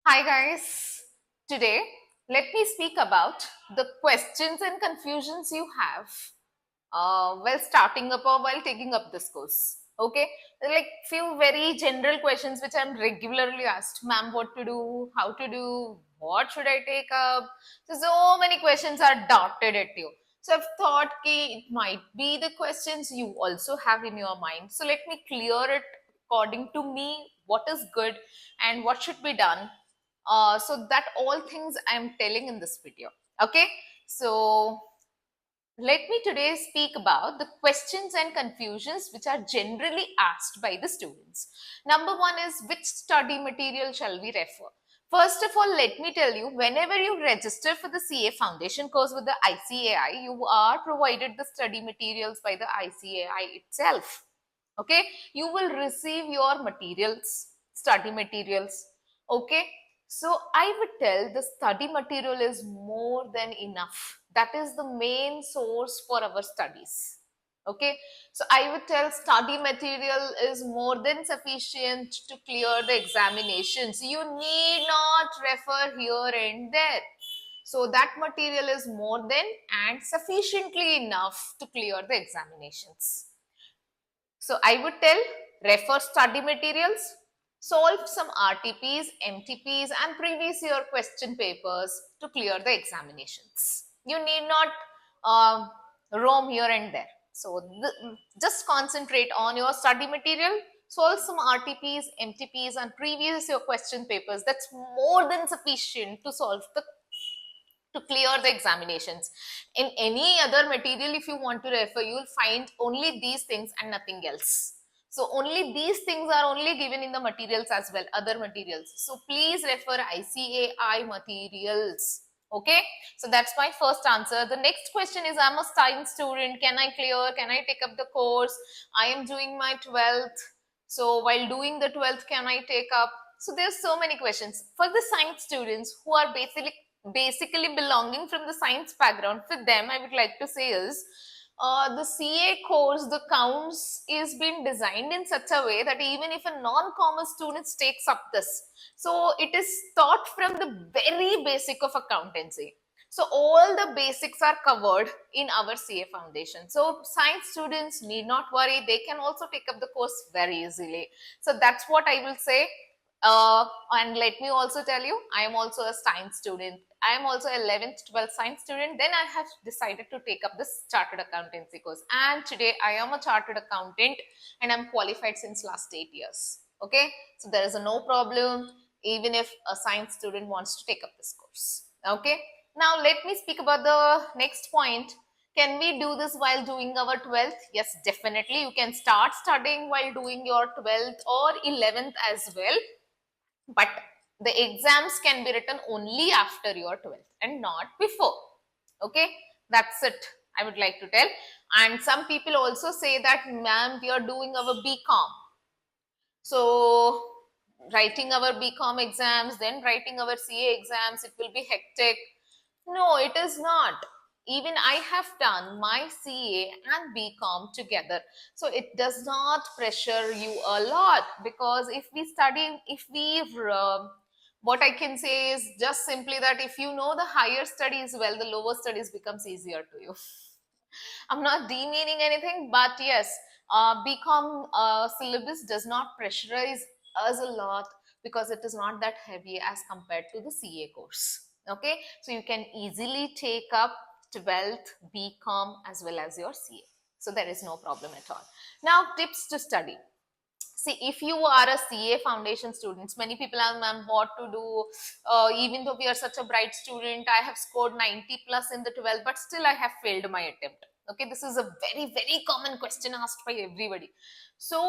Hi guys, today let me speak about the questions and confusions you have while starting up or while taking up this course. Okay, like few very general questions which I'm regularly asked, ma'am, what to do, how to do, what should I take up? So many questions are darted at you. So I've thought it might be the questions you also have in your mind. So let me clear it according to me, what is good and what should be done, so that all things I'm telling in this video. Okay, so let me today speak about the questions and confusions which are generally asked by the students. Number one is, which study material shall we refer? First of all, let me tell you, whenever you register for the CA foundation course with the ICAI, you are provided the study materials by the ICAI itself. Okay, you will receive your materials, study materials. Okay, so I would tell the study material is more than enough. That is the main source for our studies. Okay, so I would tell study material is more than sufficient to clear the examinations. You need not refer here and there. So that material is more than and sufficiently enough to clear the examinations. So I would tell, refer study materials, solve some RTPs, MTPs and previous year question papers to clear the examinations. You need not roam here and there. So just concentrate on your study material, solve some RTPs, MTPs and previous year question papers. That's more than sufficient to solve the to clear the examinations. In any other material, if you want to refer, you will find only these things and nothing else. So only these things are only given in the materials as well, other materials. So please refer ICAI materials. Okay, so that's my first answer. The next question is, I'm a science student. Can I clear? Can I take up the course? I am doing my 12th. So while doing the 12th, can I take up? So there's so many questions. For the science students who are basically belonging from the science background, for them I would like to say is, the CA course, the counts is been designed in such a way that even if a non-commerce student takes up this, so it is taught from the very basic of accountancy. So all the basics are covered in our CA foundation. So science students need not worry, they can also take up the course very easily. So that's what I will say. And let me also tell you, I am also a science student. I am also 11th, 12th science student. Then I have decided to take up this chartered accountancy course. And today I am a chartered accountant and I'm qualified since last 8 years. Okay. So there is a no problem even if a science student wants to take up this course. Okay. Now let me speak about the next point. Can we do this while doing our 12th? Yes, definitely. You can start studying while doing your 12th or 11th as well, but the exams can be written only after your 12th and not before. Okay, that's it, I would like to tell. And some people also say that, ma'am, we are doing our BCom, so writing our BCom exams, then writing our CA exams, it will be hectic. No, it is not. Even I have done my CA and BCom together. So it does not pressure you a lot, because if we study, if we, what I can say is just simply that if you know the higher studies well, the lower studies becomes easier to you. I'm not demeaning anything, but yes, BCom syllabus does not pressurize us a lot because it is not that heavy as compared to the CA course. Okay, so you can easily take up 12th BCom as well as your CA. So there is no problem at all. Now, tips to study. See, if you are a CA foundation students, many people are, ma'am, what to do? Even though we are such a bright student, I have scored 90 plus in the 12, but still I have failed my attempt. Okay, this is a very, very common question asked by everybody. So,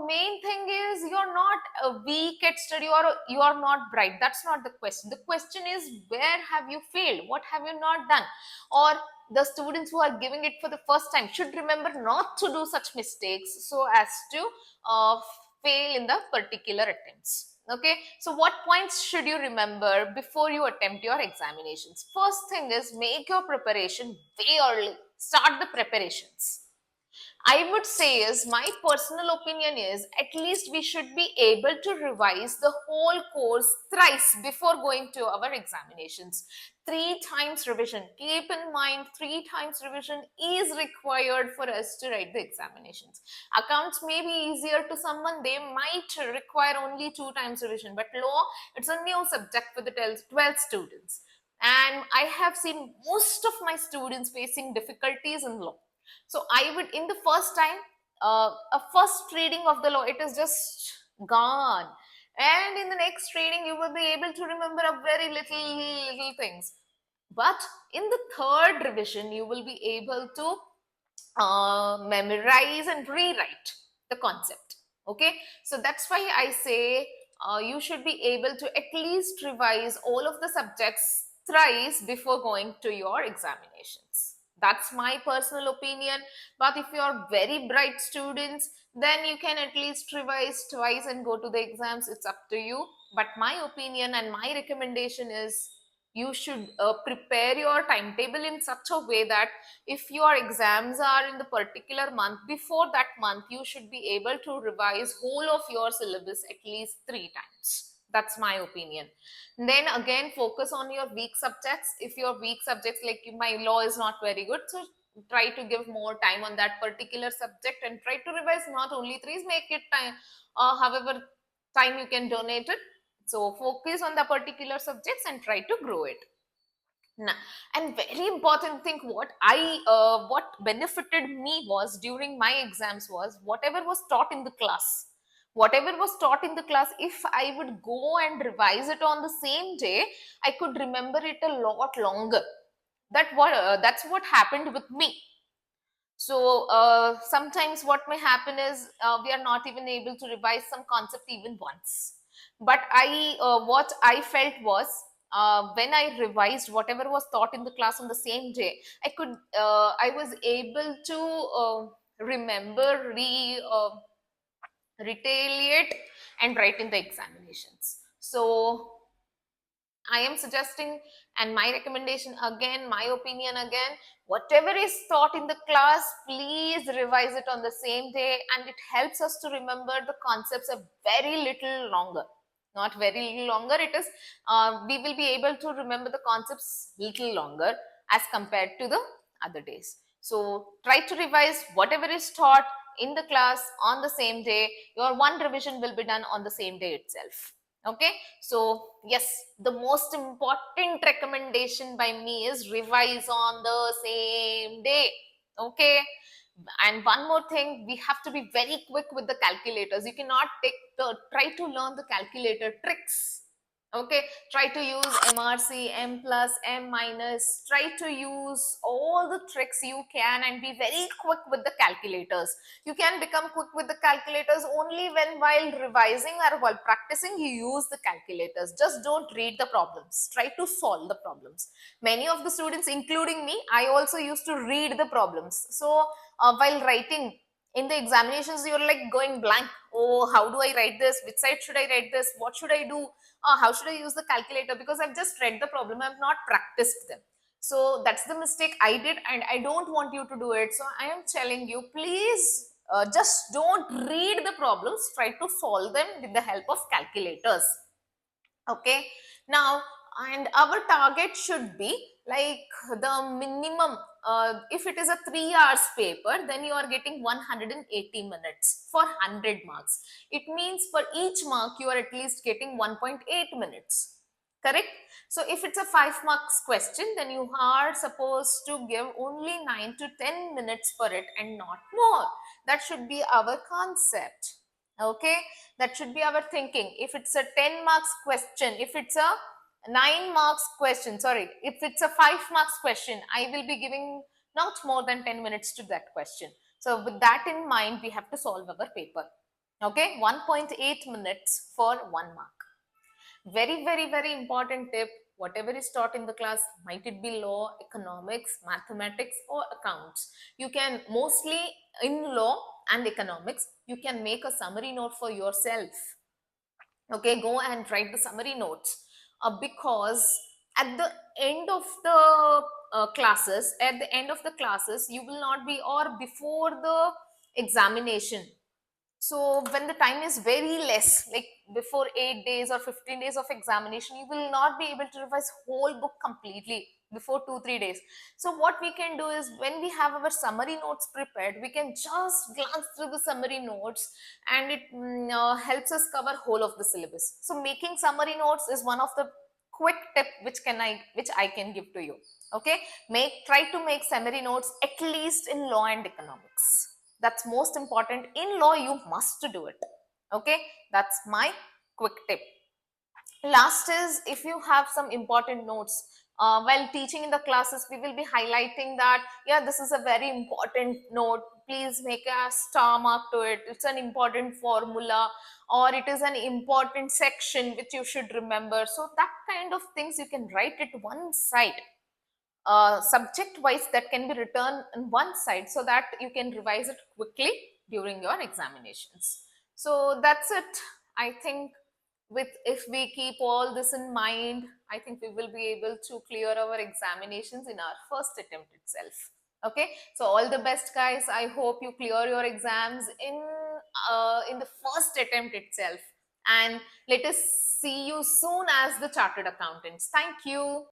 main thing is, you're not weak at study or you are not bright. That's not the question. The question is, where have you failed? What have you not done? Or the students who are giving it for the first time should remember not to do such mistakes so as to uh, fail in the particular attempts. Okay, so what points should you remember before you attempt your examinations? First thing is, make your preparation way early. Start the preparations. I would say is, my personal opinion is, at least we should be able to revise the whole course thrice before going to our examinations. 3 times revision. Keep in mind, 3 times revision is required for us to write the examinations. Accounts may be easier to someone, they might require only 2 times revision, but law, it's a new subject for the 12th students. And I have seen most of my students facing difficulties in law. So I would, in the first time, a first reading of the law, it is just gone. And in the next reading, you will be able to remember a very little things. But in the third revision, you will be able to memorize and rewrite the concept. Okay, so that's why I say you should be able to at least revise all of the subjects thrice before going to your examinations. That's my personal opinion. But if you are very bright students, then you can at least revise twice and go to the exams. It's up to you. But my opinion and my recommendation is, you should prepare your timetable in such a way that if your exams are in the particular month, before that month you should be able to revise whole of your syllabus at least 3 times. That's my opinion. Then again, focus on your weak subjects. If your weak subjects, like my law is not very good, so try to give more time on that particular subject and try to revise not only threes, make it time, however time you can donate it. So focus on the particular subjects and try to grow it. Nah. And very important thing, what benefited me was during my exams was, whatever was taught in the class, if I would go and revise it on the same day, I could remember it a lot longer. That's what happened with me. So sometimes what may happen is, we are not even able to revise some concept even once. But what I felt was, when I revised whatever was taught in the class on the same day, I was able to remember, retaliate, and write in the examinations. So I am suggesting, and my recommendation again, my opinion again, whatever is taught in the class, please revise it on the same day, and it helps us to remember the concepts a very little longer. Not very little longer, it is, we will be able to remember the concepts little longer as compared to the other days. So try to revise whatever is taught in the class on the same day. Your one revision will be done on the same day itself. Okay, so yes, the most important recommendation by me is revise on the same day. Okay, and one more thing, we have to be very quick with the calculators. You cannot try to learn the calculator tricks. Okay, try to use MRC, M plus, M minus. Try to use all the tricks you can and be very quick with the calculators. You can become quick with the calculators only when, while revising or while practicing, you use the calculators. Just don't read the problems. Try to solve the problems. Many of the students, including me, I also used to read the problems. So while writing in the examinations, you're like going blank. Oh, how do I write this? Which side should I write this? What should I do? How should I use the calculator? Because I've just read the problem, I've not practiced them. So that's the mistake I did, and I don't want you to do it. So I am telling you, please just don't read the problems, try to solve them with the help of calculators. Okay, now, and our target should be like the minimum, if it is a 3 hours paper, then you are getting 180 minutes for 100 marks. It means for each mark you are at least getting 1.8 minutes, correct? So if it's a 5 marks question, then you are supposed to give only 9 to 10 minutes for it and not more. That should be our concept. Okay, that should be our thinking. If it's a 10 marks question, if it's a 9 marks question, sorry, if it's a 5 marks question, I will be giving not more than 10 minutes to that question. So with that in mind, we have to solve our paper. Okay, 1.8 minutes for 1 mark. Very, very, very important tip. Whatever is taught in the class, might it be law, economics, mathematics, or accounts, you can mostly, in law and economics, you can make a summary note for yourself. Okay, go and write the summary notes, because at the end of the classes, you will not be, or before the examination. So when the time is very less, like before 8 days or 15 days of examination, you will not be able to revise whole book completely before 2 3 days. So what we can do is, when we have our summary notes prepared, we can just glance through the summary notes, and it helps us cover whole of the syllabus. So making summary notes is one of the quick tip which I can give to you. Okay, try to make summary notes at least in law and economics. That's most important. In law, you must do it. Okay, that's my quick tip. Last is, if you have some important notes while teaching in the classes, we will be highlighting that, yeah, this is a very important note, please make a star mark to it, it's an important formula, or it is an important section which you should remember. So that kind of things you can write it one side, subject wise, that can be written on one side, so that you can revise it quickly during your examinations. So that's it. I think, with if we keep all this in mind, I think we will be able to clear our examinations in our first attempt itself. Okay, so all the best, guys. I hope you clear your exams in the first attempt itself, and let us see you soon as the chartered accountants. Thank you.